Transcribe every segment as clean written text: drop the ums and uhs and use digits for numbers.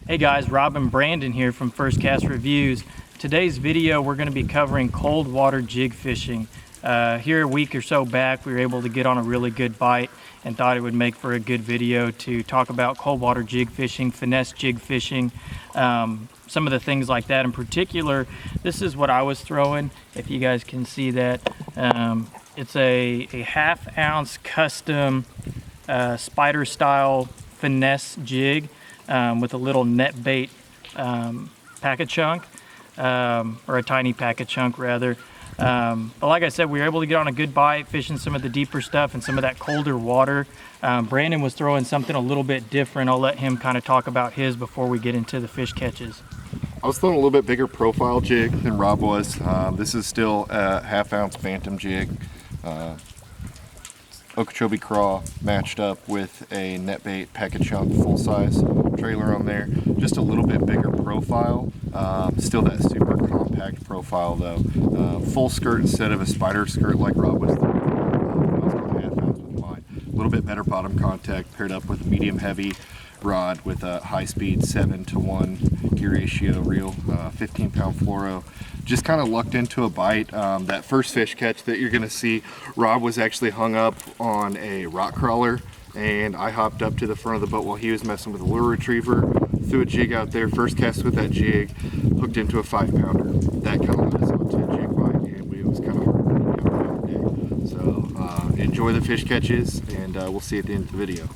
Hey guys, Rob and Brandon here from First Cast Reviews. Today's video we're going to be covering cold water jig fishing. Here a week or so back we were able to get on a really good bite and thought it would make for a good video to talk about cold water jig fishing, finesse jig fishing, some of the things like that. In particular, this is what I was throwing, if you guys can see that. It's a half-ounce custom spider style finesse jig with a little net bait packet chunk, or a tiny packet chunk rather. But like I said, we were able to get on a good bite fishing some of the deeper stuff and some of that colder water. Brandon was throwing something a little bit different. I'll let him kind of talk about his before we get into the fish catches. I was throwing a little bit bigger profile jig than Rob was. This is still a half-ounce bantam jig. Okeechobee craw matched up with a net bait packet chunk full-size trailer on there. Just a little bit bigger profile. Still that super compact profile though. Full skirt instead of a spider skirt like Rob was throwing. I was going half-ounce with mine. A little bit better bottom contact paired up with a medium heavy rod with a high-speed 7-to-1 gear ratio reel, 15-pound fluoro. Just kind of lucked into a bite. That first fish catch that you're gonna see, Rob was actually hung up on a rock crawler, and I hopped up to the front of the boat while he was messing with a lure retriever, threw a jig out there, first cast with that jig, hooked into a 5-pounder. That kind of led us onto a jig bite, and it was kind of hard to get out the day. So enjoy the fish catches, and we'll see you at the end of the video.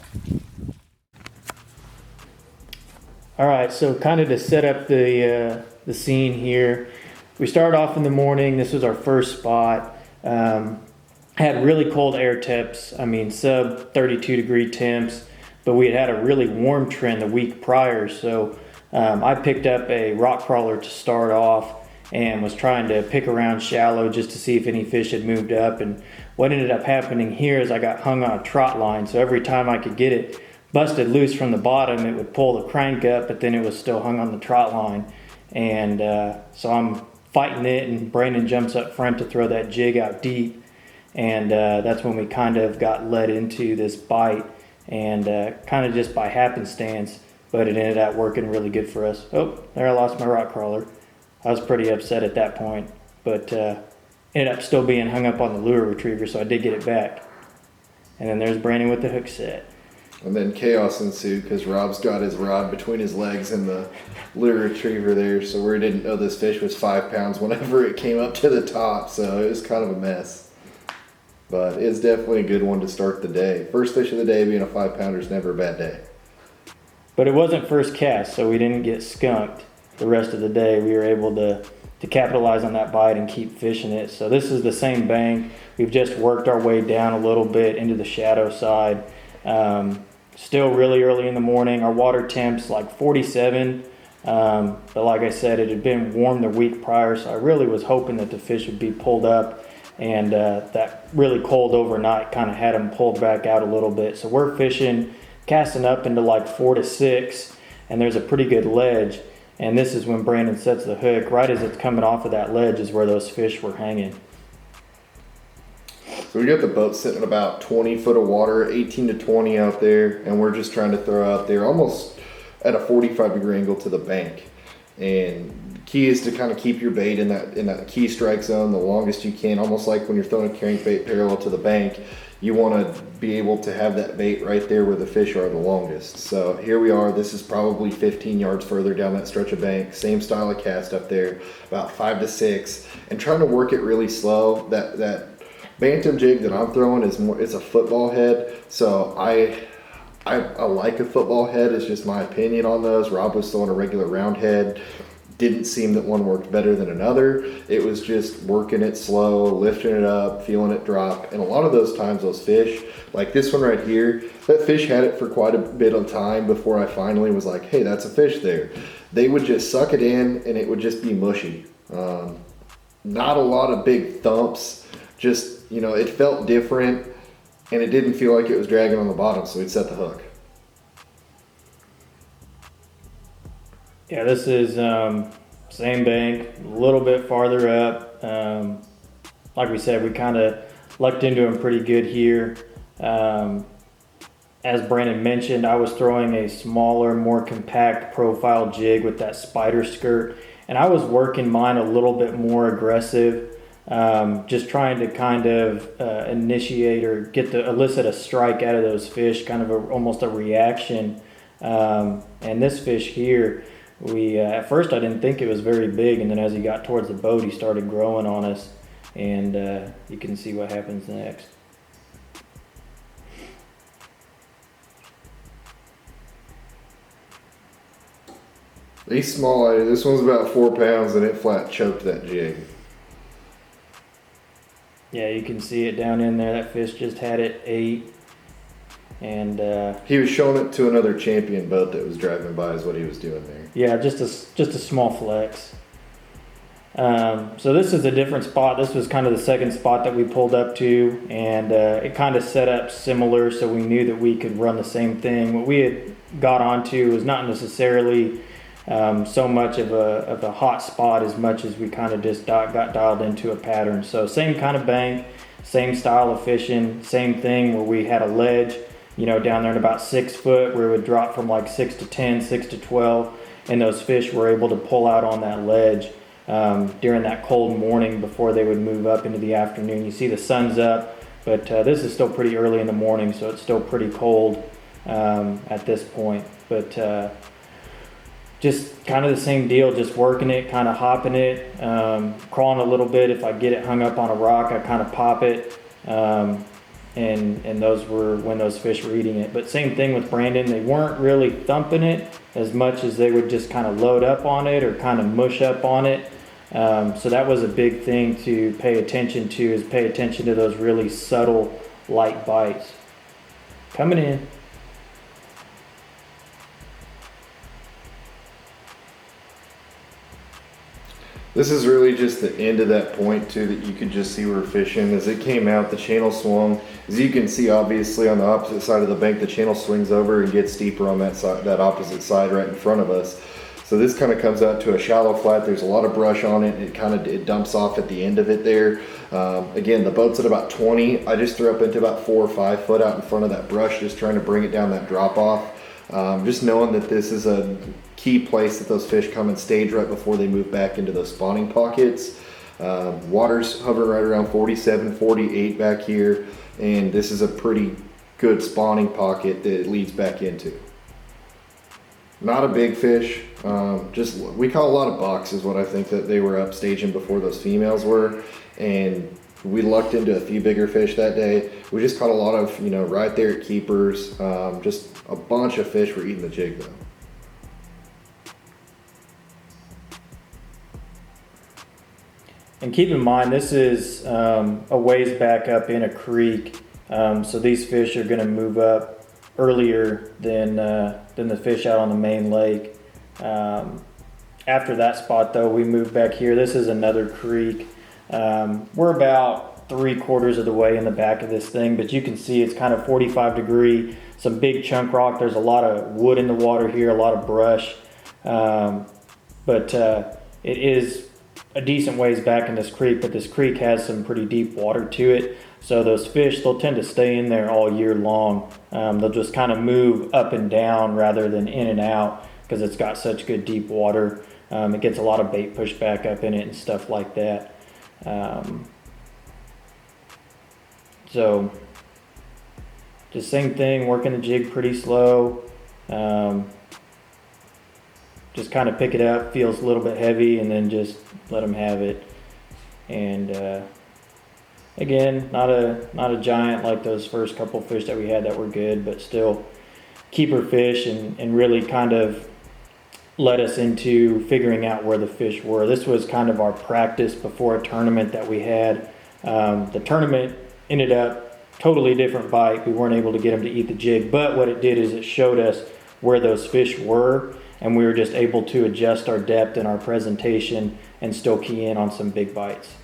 All right, so kind of to set up the scene here, we started off in the morning. This was our first spot. Had really cold air temps. I mean, sub 32 degree temps, but we had a really warm trend the week prior. So I picked up a rock crawler to start off and was trying to pick around shallow just to see if any fish had moved up. And what ended up happening here is I got hung on a trot line. So every time I could get it busted loose from the bottom, it would pull the crank up, but then it was still hung on the trot line. And so I'm fighting it, and Brandon jumps up front to throw that jig out deep, and that's when we kind of got led into this bite, and kind of just by happenstance, but it ended up working really good for us. Oh, there I lost my rock crawler. I was pretty upset at that point, but ended up still being hung up on the lure retriever, so I did get it back. And then there's Brandon with the hook set. And then chaos ensued because Rob's got his rod between his legs and the lure retriever there, so we didn't know this fish was 5 pounds whenever it came up to the top, so it was kind of a mess. But it's definitely a good one to start the day. First fish of the day being a 5-pounder is never a bad day. But it wasn't first cast, so we didn't get skunked the rest of the day. We were able to capitalize on that bite and keep fishing it. So this is the same bank. We've just worked our way down a little bit into the shadow side. Still really early in the morning. Our water temp's like 47, but like I said, it had been warm the week prior, so I really was hoping that the fish would be pulled up, and that really cold overnight kind of had them pulled back out a little bit. So we're fishing, casting up into like 4 to 6, and there's a pretty good ledge, and this is when Brandon sets the hook. Right as it's coming off of that ledge is where those fish were hanging. So we got the boat sitting at about 20 foot of water, 18 to 20 out there, and we're just trying to throw out there almost at a 45-degree angle to the bank. And the key is to kind of keep your bait in that key strike zone the longest you can, almost like when you're throwing a crankbait parallel to the bank. You want to be able to have that bait right there where the fish are the longest. So here we are. This is probably 15 yards further down that stretch of bank. Same style of cast up there, about 5 to 6, and trying to work it really slow. That bantam jig that I'm throwing it's a football head, so I like a football head. It's just my opinion on those. Rob was throwing a regular round head. Didn't seem that one worked better than another. It was just working it slow, lifting it up, feeling it drop. And a lot of those times, those fish, like this one right here, that fish had it for quite a bit of time before I finally was like, hey, that's a fish there. They would just suck it in and it would just be mushy. Not a lot of big thumps, just, you know, it felt different and it didn't feel like it was dragging on the bottom, so we'd set the hook. Yeah, this is same bank, a little bit farther up. Like we said, we kind of lucked into them pretty good here. as Brandon mentioned, I was throwing a smaller, more compact profile jig with that spider skirt, and I was working mine a little bit more aggressive, just trying to kind of initiate or elicit a strike out of those fish, kind of almost a reaction. And this fish here, we at first I didn't think it was very big, and then as he got towards the boat, he started growing on us, and you can see what happens next. These small, this one's about 4 pounds and it flat choked that jig. Yeah, you can see it down in there. That fish just had it ate. And he was showing it to another champion boat that was driving by is what he was doing there. yeah, just a small flex. So this is a different spot. This was kind of the second spot that we pulled up to, and it kind of set up similar, so we knew that we could run the same thing. What we had got onto was not necessarily so much of a hot spot as much as we kind of just got dialed into a pattern. So same kind of bank, same style of fishing, same thing where we had a ledge, you know, down there at about 6 foot, where it would drop from like 6 to 10, 6 to 12, and those fish were able to pull out on that ledge during that cold morning before they would move up into the afternoon. You see the sun's up, but this is still pretty early in the morning, so it's still pretty cold at this point. But just kind of the same deal, just working it, kind of hopping it, crawling a little bit. If I get it hung up on a rock, I kind of pop it. And those were when those fish were eating it. But same thing with Brandon, they weren't really thumping it as much as they would just kind of load up on it or kind of mush up on it. So that was a big thing to pay attention to, is pay attention to those really subtle light bites. Coming in. This is really just the end of that point too, that you could just see we're fishing. As it came out, the channel swung. As you can see, obviously on the opposite side of the bank, the channel swings over and gets deeper on that side, that opposite side right in front of us. So this kind of comes out to a shallow flat. There's a lot of brush on it. It dumps off at the end of it there. Again, the boat's at about 20. I just threw up into about 4 or 5 foot out in front of that brush, just trying to bring it down that drop off. Just knowing that this is a key place that those fish come and stage right before they move back into those spawning pockets. Water's hovering right around 47, 48 back here, and this is a pretty good spawning pocket that it leads back into. Not a big fish, we caught a lot of bucks is what I think that they were up staging before those females were, and we lucked into a few bigger fish that day. We just caught a lot of, you know, right there at keepers. Just a bunch of fish were eating the jig though. And keep in mind, this is a ways back up in a creek, so these fish are going to move up earlier than the fish out on the main lake. After that spot though, we moved back here. This is another creek. We're about 3/4 of the way in the back of this thing, but you can see it's kind of 45 degree, some big chunk rock. There's a lot of wood in the water here, a lot of brush, but it is a decent ways back in this creek, but this creek has some pretty deep water to it. So those fish, they'll tend to stay in there all year long. They'll just kind of move up and down rather than in and out because it's got such good deep water. It gets a lot of bait pushed back up in it and stuff like that. So just same thing, working the jig pretty slow. Just kind of pick it up, feels a little bit heavy, and then just let them have it. And again, not a giant like those first couple fish that we had that were good, but still keeper fish, and really kind of led us into figuring out where the fish were. This was kind of our practice before a tournament that we had. The tournament ended up totally different bite. We weren't able to get them to eat the jig, but what it did is it showed us where those fish were, and we were just able to adjust our depth and our presentation and still key in on some big bites.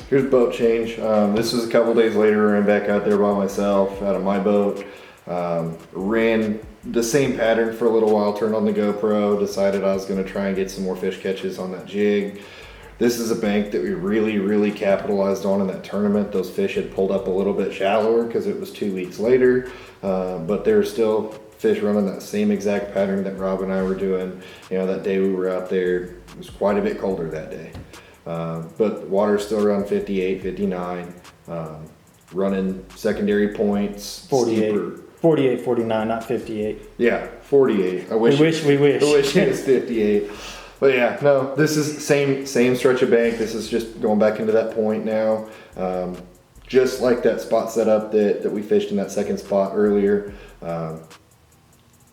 Here's boat change. This was a couple days later. I ran back out there by myself out of my boat. Ran the same pattern for a little while, turned on the GoPro, decided I was going to try and get some more fish catches on that jig. This is a bank that we really capitalized on in that tournament. Those fish had pulled up a little bit shallower because it was 2 weeks later, but there were still fish running that same exact pattern that Rob and I were doing. You know, that day we were out there, it was quite a bit colder that day. But water's still around 58, 59, running secondary points. 48. Steeper. 48, 49, not 58. Yeah, 48. We wish. I wish it was 58. But yeah, no, this is same stretch of bank. This is just going back into that point now. Just like that spot setup that we fished in that second spot earlier.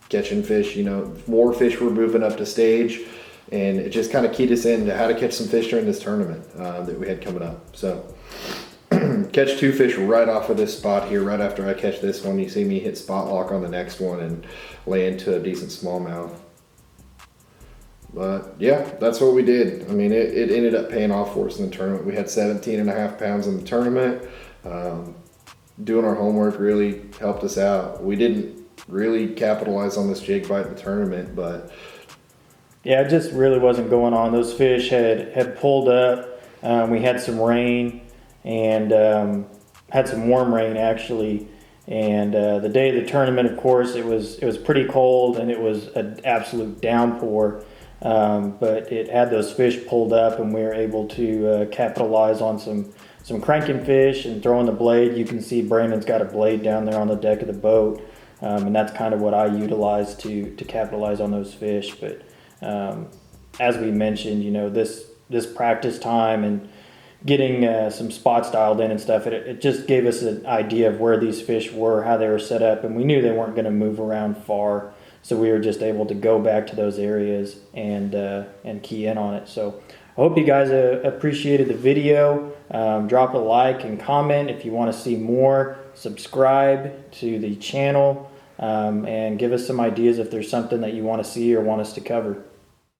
Catching fish, you know, more fish were moving up to stage, and it just kind of keyed us into how to catch some fish during this tournament that we had coming up. So catch 2 fish right off of this spot here. Right after I catch this one, you see me hit spot lock on the next one and lay into a decent smallmouth. But yeah, that's what we did. I mean, it ended up paying off for us in the tournament. We had 17.5 pounds in the tournament. Doing our homework really helped us out. We didn't really capitalize on this jig bite in the tournament, but Yeah, it just really wasn't going on. Those fish had pulled up. We had some rain and had some warm rain actually. And the day of the tournament, of course, it was pretty cold and it was an absolute downpour. But it had those fish pulled up, and we were able to capitalize on some cranking fish and throwing the blade. You can see Brandon's got a blade down there on the deck of the boat, and that's kind of what I utilized to capitalize on those fish. But as we mentioned, you know, this practice time and getting some spots dialed in and stuff, it just gave us an idea of where these fish were, how they were set up, and we knew they weren't going to move around far. So we were just able to go back to those areas and key in on it. So I hope you guys appreciated the video. Drop a like and comment if you want to see more. Subscribe to the channel and give us some ideas if there's something that you want to see or want us to cover.